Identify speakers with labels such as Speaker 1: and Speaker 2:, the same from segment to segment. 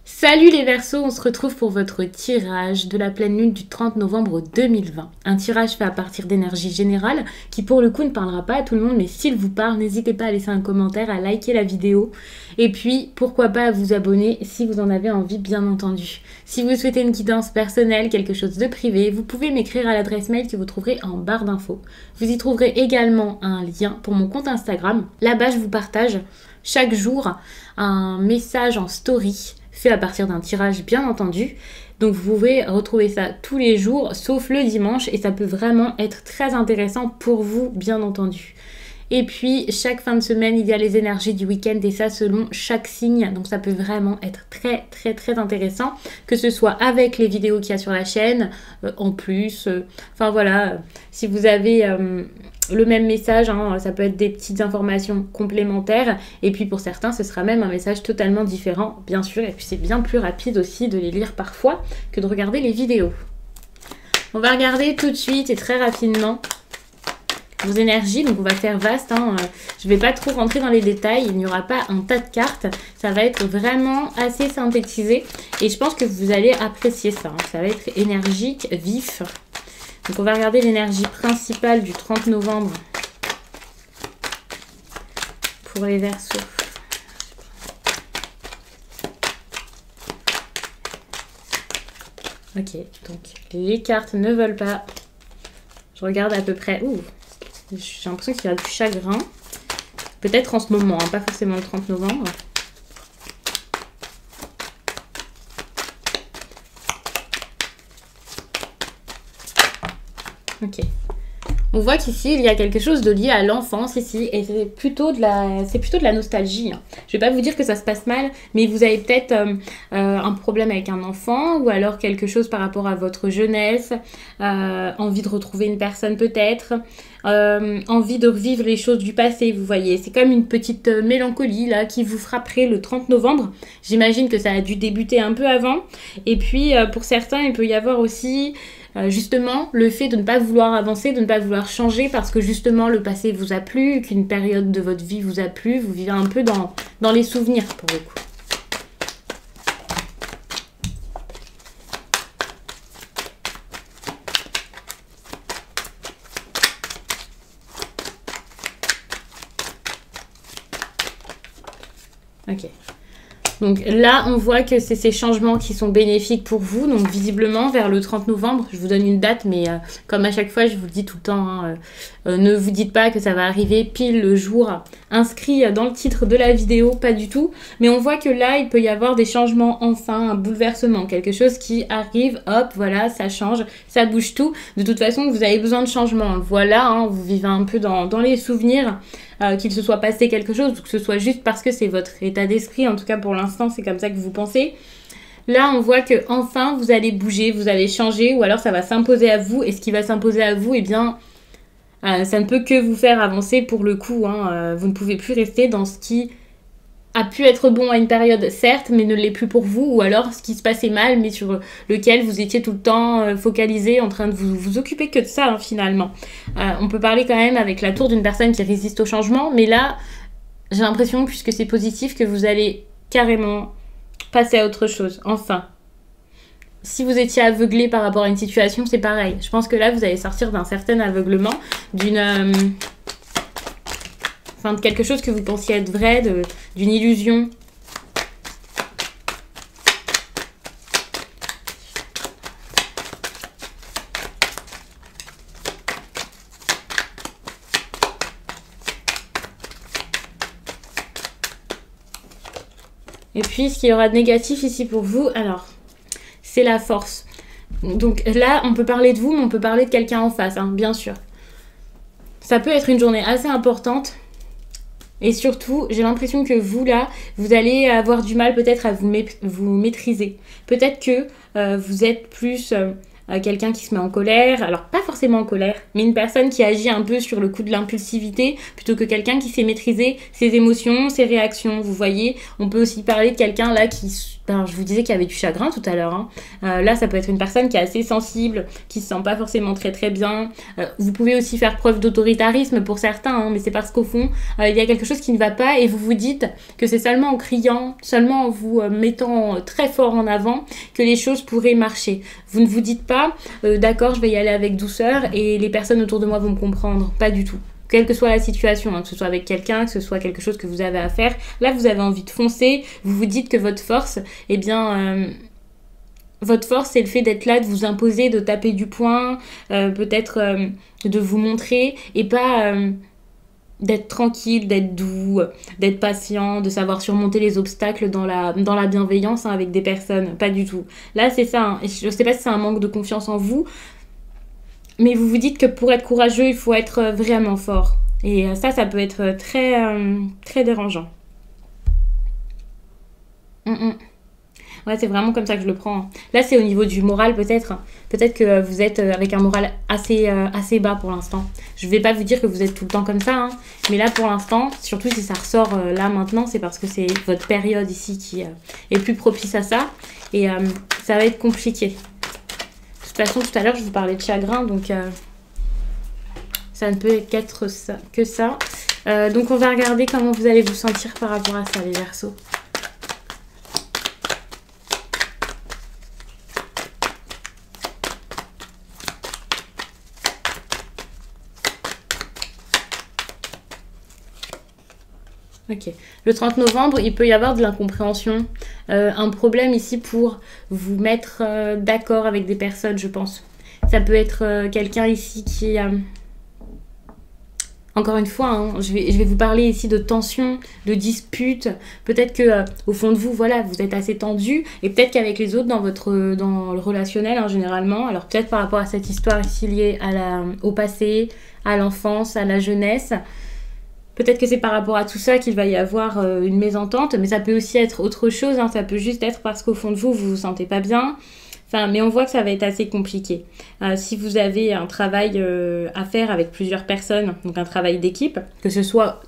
Speaker 1: Salut les Verseaux, on se retrouve pour votre tirage de la pleine lune du 30 novembre 2020. Un tirage fait à partir d'énergie générale qui pour le coup ne parlera pas à tout le monde, mais s'il vous parle, n'hésitez pas à laisser un commentaire, à liker la vidéo et puis pourquoi pas à vous abonner si vous en avez envie bien entendu. Si vous souhaitez une guidance personnelle, quelque chose de privé, vous pouvez m'écrire à l'adresse mail que vous trouverez en barre d'infos. Vous y trouverez également un lien pour mon compte Instagram. Là-bas, je vous partage chaque jour un message en story fait à partir d'un tirage bien entendu. Donc vous pouvez retrouver ça tous les jours sauf le dimanche et ça peut vraiment être très intéressant pour vous bien entendu. Et puis chaque fin de semaine il y a les énergies du week-end et ça selon chaque signe, donc ça peut vraiment être très intéressant, que ce soit avec les vidéos qu'il y a sur la chaîne, en plus, enfin voilà, si vous avez le même message, hein, ça peut être des petites informations complémentaires et puis pour certains ce sera même un message totalement différent bien sûr, et puis c'est bien plus rapide aussi de les lire parfois que de regarder les vidéos. On va regarder tout de suite et très rapidement vos énergies, donc on va faire vaste, hein. Je ne vais pas trop rentrer dans les détails, il n'y aura pas un tas de cartes, ça va être vraiment assez synthétisé et je pense que vous allez apprécier ça, hein. Ça va être énergique, vif. Donc on va regarder l'énergie principale du 30 novembre pour les Verseaux. Ok, donc les cartes ne veulent pas. Je regarde à peu près. Ouh, j'ai l'impression qu'il y a du chagrin. Peut-être en ce moment, hein, pas forcément le 30 novembre. Ok. On voit qu'ici, il y a quelque chose de lié à l'enfance ici, et c'est plutôt de la nostalgie, hein. Je vais pas vous dire que ça se passe mal, mais vous avez peut-être un problème avec un enfant, ou alors quelque chose par rapport à votre jeunesse, envie de retrouver une personne peut-être, envie de revivre les choses du passé, vous voyez. C'est comme une petite mélancolie là qui vous frapperait le 30 novembre. J'imagine que ça a dû débuter un peu avant, et puis pour certains, il peut y avoir aussi justement le fait de ne pas vouloir avancer, de ne pas vouloir changer parce que justement le passé vous a plu, qu'une période de votre vie vous a plu, vous vivez un peu dans les souvenirs pour le coup. Ok. Donc là, on voit que c'est ces changements qui sont bénéfiques pour vous. Donc visiblement, vers le 30 novembre, je vous donne une date, mais comme à chaque fois, je vous le dis tout le temps, hein, ne vous dites pas que ça va arriver pile le jour inscrit dans le titre de la vidéo, pas du tout. Mais on voit que là, il peut y avoir des changements, enfin, un bouleversement, quelque chose qui arrive, hop, voilà, ça change, ça bouge tout. De toute façon, vous avez besoin de changement. Voilà, hein, vous vivez un peu dans les souvenirs. Qu'il se soit passé quelque chose ou que ce soit juste parce que c'est votre état d'esprit, en tout cas pour l'instant c'est comme ça que vous pensez. Là on voit que enfin vous allez bouger, vous allez changer ou alors ça va s'imposer à vous et ce qui va s'imposer à vous, eh bien ça ne peut que vous faire avancer pour le coup, hein. Vous ne pouvez plus rester dans ce qui a pu être bon à une période, certes, mais ne l'est plus pour vous, ou alors ce qui se passait mal, mais sur lequel vous étiez tout le temps focalisé, en train de vous occuper que de ça, hein, finalement. On peut parler quand même avec la tour d'une personne qui résiste au changement, mais là, j'ai l'impression, puisque c'est positif, que vous allez carrément passer à autre chose, enfin. Si vous étiez aveuglé par rapport à une situation, c'est pareil. Je pense que là, vous allez sortir d'un certain aveuglement, enfin, de quelque chose que vous pensiez être vrai, d'une illusion. Et puis, ce qu'il y aura de négatif ici pour vous, alors, c'est la force. Donc là, on peut parler de vous, mais on peut parler de quelqu'un en face, hein, bien sûr. Ça peut être une journée assez importante. Et surtout, j'ai l'impression que vous, là, vous allez avoir du mal peut-être à vous maîtriser. Peut-être que vous êtes plus quelqu'un qui se met en colère, alors pas forcément en colère, mais une personne qui agit un peu sur le coup de l'impulsivité, plutôt que quelqu'un qui sait maîtriser ses émotions, ses réactions, vous voyez. On peut aussi parler de quelqu'un là qui, ben, je vous disais qu'il y avait du chagrin tout à l'heure, hein. Là ça peut être une personne qui est assez sensible, qui se sent pas forcément très très bien. Vous pouvez aussi faire preuve d'autoritarisme pour certains, hein, mais c'est parce qu'au fond, il y a quelque chose qui ne va pas et vous vous dites que c'est seulement en criant, seulement en vous mettant très fort en avant que les choses pourraient marcher. Vous ne vous dites pas d'accord, je vais y aller avec douceur et les personnes autour de moi vont me comprendre. Pas du tout. Quelle que soit la situation, hein, que ce soit avec quelqu'un, que ce soit quelque chose que vous avez à faire, là vous avez envie de foncer, vous vous dites que votre force, eh bien, votre force c'est le fait d'être là, de vous imposer, de taper du poing, peut-être de vous montrer et pas d'être tranquille, d'être doux, d'être patient, de savoir surmonter les obstacles dans la bienveillance, hein, avec des personnes, pas du tout. Là c'est ça, hein, et je sais pas si c'est un manque de confiance en vous, mais vous vous dites que pour être courageux, il faut être vraiment fort. Et ça peut être très, très dérangeant. Ouais, c'est vraiment comme ça que je le prends. Là, c'est au niveau du moral, peut-être. Peut-être que vous êtes avec un moral assez bas pour l'instant. Je vais pas vous dire que vous êtes tout le temps comme ça, hein, mais là, pour l'instant, surtout si ça ressort là maintenant, c'est parce que c'est votre période ici qui est plus propice à ça. Et ça va être compliqué. De toute façon, tout à l'heure, je vous parlais de chagrin, donc ça ne peut qu'être ça, que ça. Donc, on va regarder comment vous allez vous sentir par rapport à ça, les Verseaux. Ok. Le 30 novembre, il peut y avoir de l'incompréhension. Un problème ici pour vous mettre d'accord avec des personnes, je pense. Ça peut être quelqu'un ici qui... Encore une fois, hein, je vais vous parler ici de tension, de dispute. Peut-être que au fond de vous, voilà, vous êtes assez tendu. Et peut-être qu'avec les autres dans le relationnel, hein, généralement. Alors peut-être par rapport à cette histoire ici liée au passé, à l'enfance, à la jeunesse. Peut-être que c'est par rapport à tout ça qu'il va y avoir une mésentente, mais ça peut aussi être autre chose, hein. Ça peut juste être parce qu'au fond de vous, vous vous sentez pas bien. Enfin, mais on voit que ça va être assez compliqué. Si vous avez un travail à faire avec plusieurs personnes, donc un travail d'équipe, que ce soit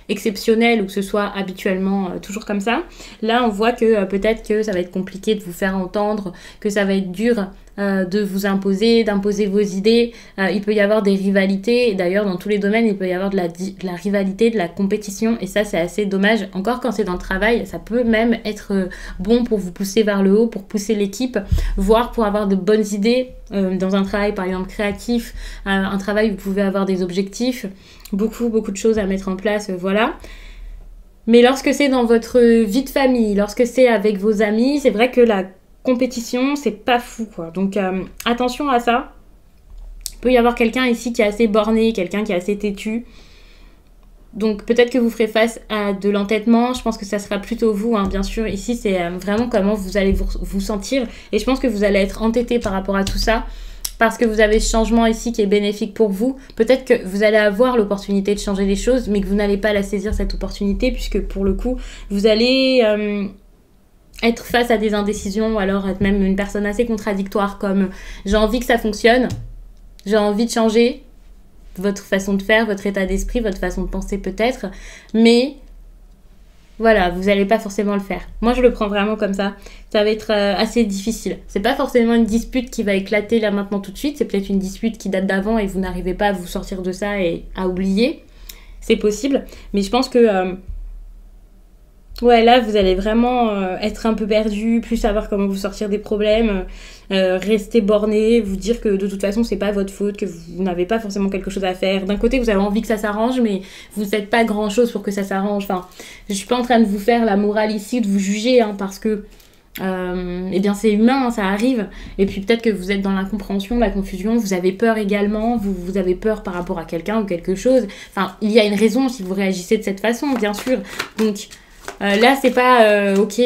Speaker 1: exceptionnel ou que ce soit habituellement toujours comme ça, là on voit que peut-être que ça va être compliqué de vous faire entendre, que ça va être dur de vous imposer, d'imposer vos idées. Il peut y avoir des rivalités, d'ailleurs dans tous les domaines il peut y avoir de la rivalité, de la compétition, et ça c'est assez dommage. Encore quand c'est dans le travail, ça peut même être bon pour vous pousser vers le haut, pour pousser l'équipe, voire pour avoir de bonnes idées dans un travail par exemple créatif, un travail où vous pouvez avoir des objectifs, beaucoup de choses à mettre en place, voilà. Mais lorsque c'est dans votre vie de famille, lorsque c'est avec vos amis, c'est vrai que la compétition, c'est pas fou, quoi. Donc attention à ça. Il peut y avoir quelqu'un ici qui est assez borné, quelqu'un qui est assez têtu. Donc peut-être que vous ferez face à de l'entêtement. Je pense que ça sera plutôt vous, hein. Bien sûr, ici c'est vraiment comment vous allez vous sentir. Et je pense que vous allez être entêté par rapport à tout ça, parce que vous avez ce changement ici qui est bénéfique pour vous. Peut-être que vous allez avoir l'opportunité de changer les choses, mais que vous n'allez pas la saisir, cette opportunité, puisque pour le coup, vous allez être face à des indécisions, ou alors être même une personne assez contradictoire, comme j'ai envie que ça fonctionne, j'ai envie de changer votre façon de faire, votre état d'esprit, votre façon de penser peut-être, mais voilà, vous n'allez pas forcément le faire. Moi, je le prends vraiment comme ça. Ça va être assez difficile. C'est pas forcément une dispute qui va éclater là maintenant tout de suite. C'est peut-être une dispute qui date d'avant et vous n'arrivez pas à vous sortir de ça et à oublier. C'est possible. Mais je pense que... ouais, là, vous allez vraiment être un peu perdu, plus savoir comment vous sortir des problèmes, rester borné, vous dire que de toute façon, c'est pas votre faute, que vous n'avez pas forcément quelque chose à faire. D'un côté, vous avez envie que ça s'arrange, mais vous ne faites pas grand-chose pour que ça s'arrange. Enfin, je suis pas en train de vous faire la morale ici, de vous juger, hein, parce que eh bien c'est humain, hein, ça arrive. Et puis peut-être que vous êtes dans l'incompréhension, la confusion, vous avez peur également, vous avez peur par rapport à quelqu'un ou quelque chose. Enfin, il y a une raison si vous réagissez de cette façon, bien sûr. Donc... là c'est pas ok,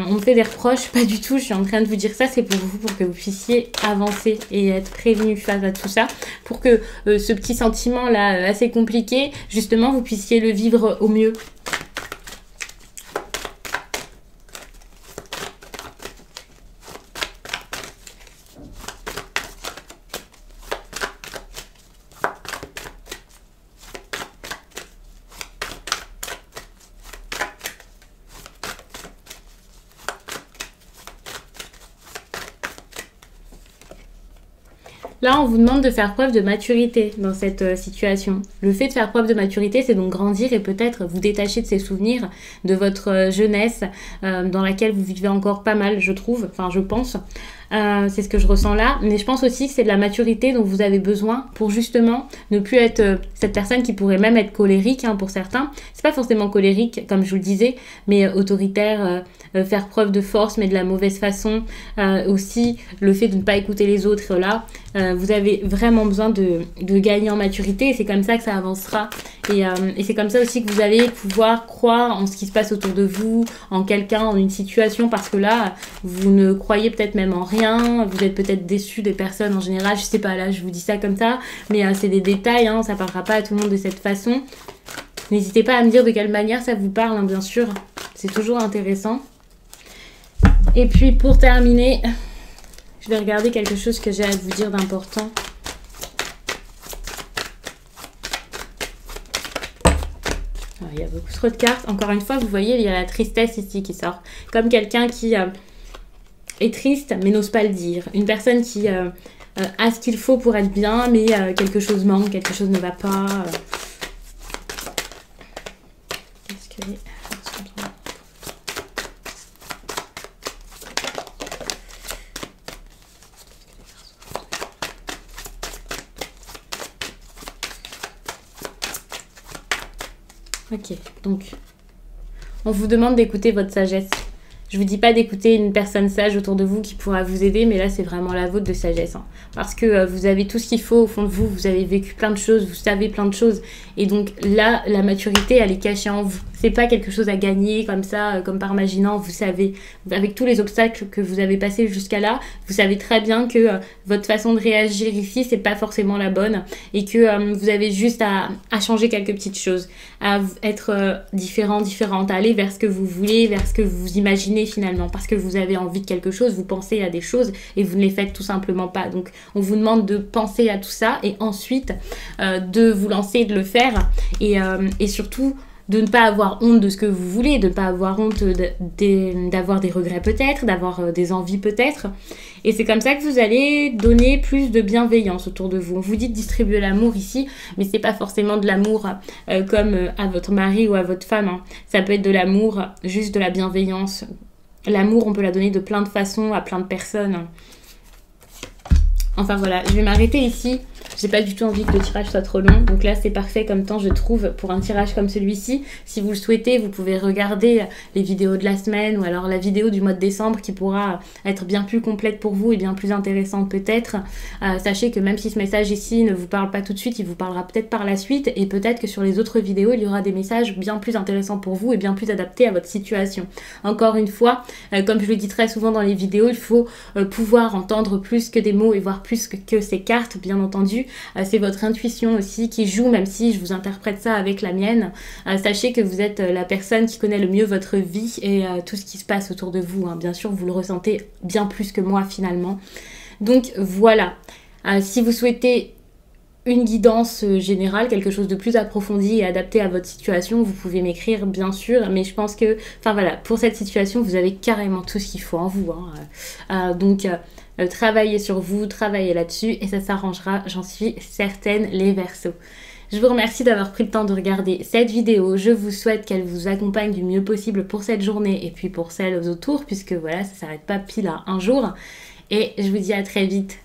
Speaker 1: on me fait des reproches, pas du tout, je suis en train de vous dire ça, c'est pour vous, pour que vous puissiez avancer et être prévenu face à tout ça, pour que ce petit sentiment là assez compliqué, justement vous puissiez le vivre au mieux. Là, on vous demande de faire preuve de maturité dans cette situation. Le fait de faire preuve de maturité, c'est donc grandir et peut-être vous détacher de ces souvenirs de votre jeunesse dans laquelle vous vivez encore pas mal, je trouve, enfin je pense. C'est ce que je ressens là, mais je pense aussi que c'est de la maturité dont vous avez besoin pour justement ne plus être cette personne qui pourrait même être colérique hein, pour certains. C'est pas forcément colérique comme je vous le disais, mais autoritaire, faire preuve de force mais de la mauvaise façon. Aussi le fait de ne pas écouter les autres là. Vous avez vraiment besoin de gagner en maturité et c'est comme ça que ça avancera. Et c'est comme ça aussi que vous allez pouvoir croire en ce qui se passe autour de vous, en quelqu'un, en une situation, parce que là, vous ne croyez peut-être même en rien, vous êtes peut-être déçu des personnes en général, je sais pas, là je vous dis ça comme ça, mais c'est des détails, hein, ça parlera pas à tout le monde de cette façon. N'hésitez pas à me dire de quelle manière ça vous parle, hein, bien sûr, c'est toujours intéressant. Et puis pour terminer, je vais regarder quelque chose que j'ai à vous dire d'important. Il y a beaucoup trop de cartes. Encore une fois, vous voyez, il y a la tristesse ici qui sort. Comme quelqu'un qui est triste, mais n'ose pas le dire. Une personne qui a ce qu'il faut pour être bien, mais quelque chose manque, quelque chose ne va pas. Est-ce que... Ok, donc on vous demande d'écouter votre sagesse. Je vous dis pas d'écouter une personne sage autour de vous qui pourra vous aider, mais là c'est vraiment la vôtre de sagesse. Hein. Parce que vous avez tout ce qu'il faut au fond de vous, vous avez vécu plein de choses, vous savez plein de choses. Et donc là, la maturité, elle est cachée en vous. C'est pas quelque chose à gagner comme ça, comme par magie. Non, vous savez, avec tous les obstacles que vous avez passés jusqu'à là, vous savez très bien que votre façon de réagir ici, c'est pas forcément la bonne. Et que vous avez juste à changer quelques petites choses, à être différente, à aller vers ce que vous voulez, vers ce que vous imaginez finalement, parce que vous avez envie de quelque chose, vous pensez à des choses et vous ne les faites tout simplement pas. Donc on vous demande de penser à tout ça et ensuite de vous lancer et de le faire et surtout de ne pas avoir honte de ce que vous voulez, de ne pas avoir honte d'avoir des regrets peut-être, d'avoir des envies peut-être. Et c'est comme ça que vous allez donner plus de bienveillance autour de vous. On vous dit de distribuer l'amour ici, mais c'est pas forcément de l'amour comme à votre mari ou à votre femme. Hein. Ça peut être de l'amour, juste de la bienveillance. L'amour, on peut la donner de plein de façons à plein de personnes. Enfin voilà, je vais m'arrêter ici. J'ai pas du tout envie que le tirage soit trop long. Donc là, c'est parfait comme temps, je trouve, pour un tirage comme celui-ci. Si vous le souhaitez, vous pouvez regarder les vidéos de la semaine ou alors la vidéo du mois de décembre qui pourra être bien plus complète pour vous et bien plus intéressante peut-être. Sachez que même si ce message ici ne vous parle pas tout de suite, il vous parlera peut-être par la suite. Et peut-être que sur les autres vidéos, il y aura des messages bien plus intéressants pour vous et bien plus adaptés à votre situation. Encore une fois, comme je le dis très souvent dans les vidéos, il faut pouvoir entendre plus que des mots et voir plus que ces cartes, bien entendu. C'est votre intuition aussi qui joue, même si je vous interprète ça avec la mienne. Sachez que vous êtes la personne qui connaît le mieux votre vie et tout ce qui se passe autour de vous. Hein. Bien sûr, vous le ressentez bien plus que moi finalement. Donc voilà, si vous souhaitez une guidance générale, quelque chose de plus approfondi et adapté à votre situation, vous pouvez m'écrire bien sûr, mais je pense que, enfin voilà, pour cette situation, vous avez carrément tout ce qu'il faut en vous. Hein. Donc travaillez sur vous, travaillez là-dessus et ça s'arrangera, j'en suis certaine, les Verseaux. Je vous remercie d'avoir pris le temps de regarder cette vidéo. Je vous souhaite qu'elle vous accompagne du mieux possible pour cette journée et puis pour celles autour, puisque voilà, ça s'arrête pas pile à un jour. Et je vous dis à très vite.